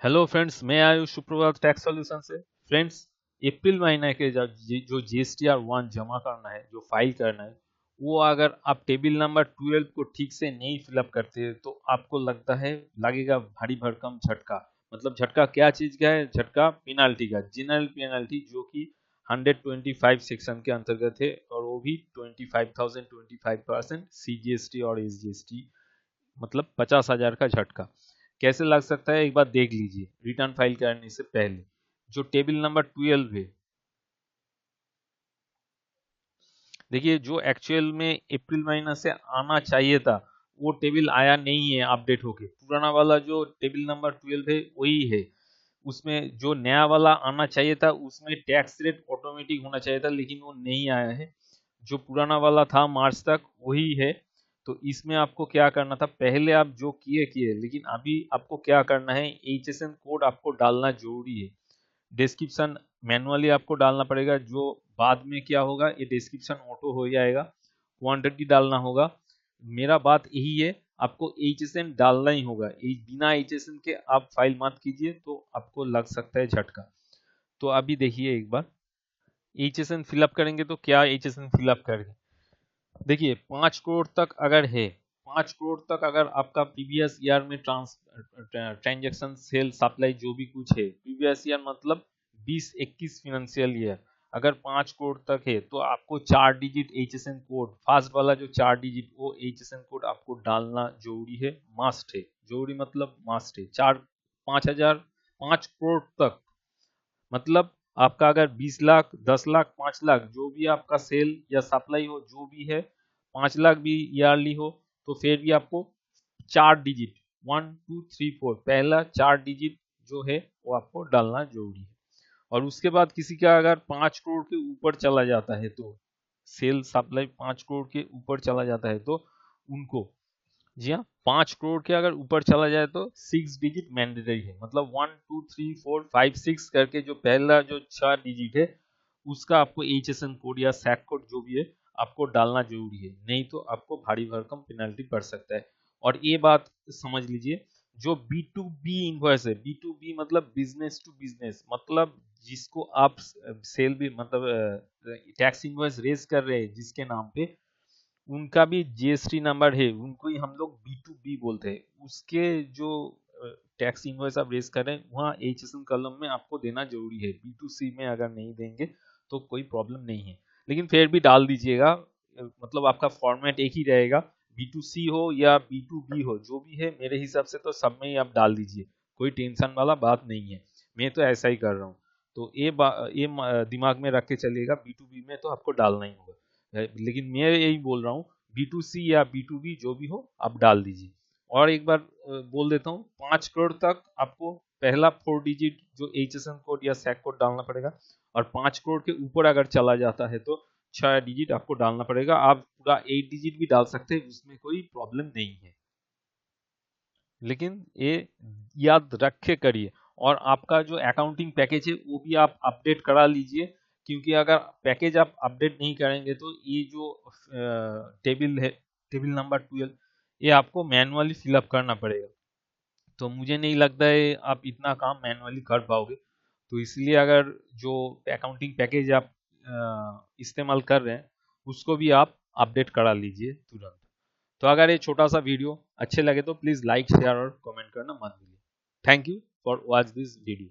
Hello friends, मैं आयुष सुप्रभात tax solution से। फ्रेंड्स, अप्रैल महीने के जो जीएसटीआर 1 जमा करना है, जो फाइल करना है, वो अगर आप टेबल नंबर 12 को ठीक से नहीं फिलअप करते तो आपको लगेगा भारी भरकम झटका। मतलब झटका क्या चीज का है? झटका पेनाल्टी का, जनरल पेनाल्टी, जो कि 125 सेक्शन के अंतर्गत है, और वो भी 25,025% सीजीएसटी और एसजीएसटी, मतलब 50,000 का झटका। कैसे लग सकता है एक बार देख लीजिए। रिटर्न फाइल करने से पहले जो टेबल नंबर 12 है, देखिए जो एक्चुअल में अप्रैल महीना से आना चाहिए था वो टेबल आया नहीं है अपडेट होके। पुराना वाला जो टेबल नंबर 12 है वही है। उसमें जो नया वाला आना चाहिए था उसमें टैक्स रेट ऑटोमेटिक होना चाहिए था, लेकिन वो नहीं आया है। जो पुराना वाला था मार्च तक वही है। तो इसमें आपको क्या करना था, पहले आप जो किए किए, लेकिन अभी आपको क्या करना है, एचएसएन कोड आपको डालना जरूरी है। डिस्क्रिप्शन मैनुअली आपको डालना पड़ेगा, जो बाद में क्या होगा, ये डिस्क्रिप्शन ऑटो हो जाएगा। क्वांटिटी डालना होगा। मेरा बात यही है, आपको एचएसएन डालना ही होगा। बिना एचएसएन के आप फाइल मत कीजिए, तो आपको लग सकता है झटका। तो अभी देखिए एक बार एचएसएन फिलअप करेंगे तो क्या एचएसएन फिलअप करेंगे। देखिए 5 करोड़ तक अगर है, 5 करोड़ तक अगर आपका प्रीवियस ईयर में ट्रांजैक्शन सेल सप्लाई जो भी कुछ है, प्रीवियस ईयर मतलब 20-21 फाइनेंशियल ईयर, अगर 5 करोड़ तक है तो आपको 4 डिजिट एचएसएन कोड, फास्ट वाला जो 4 डिजिट, वो एचएसएन कोड आपको डालना जरूरी है, मस्ट है। जरूरी मतलब मस्ट है। 4 5 हजार 5 करोड़ तक, मतलब आपका अगर 20 लाख, 10 लाख, 5 लाख जो भी आपका सेल या सप्लाई हो, जो भी है, 5 लाख भी ईयरली हो, तो फिर भी आपको 4 डिजिट, 1 2 3 4, पहला 4 डिजिट जो है वो आपको डालना जरूरी है। और उसके बाद किसी का अगर 5 करोड़ के ऊपर चला जाता है, तो सेल सप्लाई 5 करोड़ के ऊपर चला जाता है, तो उनको, जी हाँ, 5 करोड़ के अगर ऊपर चला जाए तो 6 डिजिट मैंडेटरी है। मतलब 1 2 3 4 5 6 करके जो पहला जो 4 डिजिट है, उसका आपको एचएसएन कोड या सैक कोड जो भी है आपको डालना जरूरी है, नहीं तो आपको भारी भरकम पेनल्टी पड़ सकता है। और ये बात समझ लीजिए, जो बी टू बी इन्वॉइस है, बी टू बी मतलब बिजनेस टू बिजनेस, मतलब जिसको आप सेल भी, मतलब टैक्स इन्वॉइस रेज कर रहे हैं जिसके नाम पे, उनका भी जीएसटी नंबर है, उनको ही हम लोग बी टू बी बोलते हैं। उसके जो टैक्स इनवॉइस आप रेज कर रहे हैं, वहाँ एचएसएन कॉलम में आपको देना जरूरी है। बी टू सी में अगर नहीं देंगे तो कोई प्रॉब्लम नहीं है, लेकिन फिर भी डाल दीजिएगा। मतलब आपका फॉर्मेट एक ही रहेगा, बी टू सी हो या बी टू बी हो, जो भी है मेरे हिसाब से तो सब में ही आप डाल दीजिए। कोई टेंशन वाला बात नहीं है, मैं तो ऐसा ही कर रहा हूँ। तो दिमाग में रख के चलिएगा, बी टू बी में तो आपको डालना ही होगा। लेकिन मैं यही बोल रहा हूँ, बी टू सी या बी टू बी जो भी हो आप डाल दीजिए। और एक बार बोल देता हूँ, 5 करोड़ तक आपको पहला 4 डिजिट जो एचएसएन कोड या सैक कोड डालना पड़ेगा। और 5 करोड़ के ऊपर अगर चला जाता है तो 6 डिजिट आपको डालना पड़ेगा। आप पूरा 8 डिजिट भी डाल सकते हैं, उसमें कोई प्रॉब्लम नहीं है, लेकिन ये याद रखे करिए। और आपका जो अकाउंटिंग पैकेज है वो भी आप अपडेट करा लीजिए, क्योंकि अगर पैकेज आप अपडेट नहीं करेंगे तो ये जो टेबल है, टेबल नंबर 12, ये आपको मैनुअली फिलअप करना पड़ेगा। तो मुझे नहीं लगता है आप इतना काम मैनुअली कर पाओगे। तो इसलिए अगर जो अकाउंटिंग पैकेज आप इस्तेमाल कर रहे हैं उसको भी आप अपडेट करा लीजिए तुरंत। तो अगर ये छोटा सा वीडियो अच्छे लगे तो प्लीज लाइक शेयर और कमेंट करना मत भूलिए। Thank you for watch this video.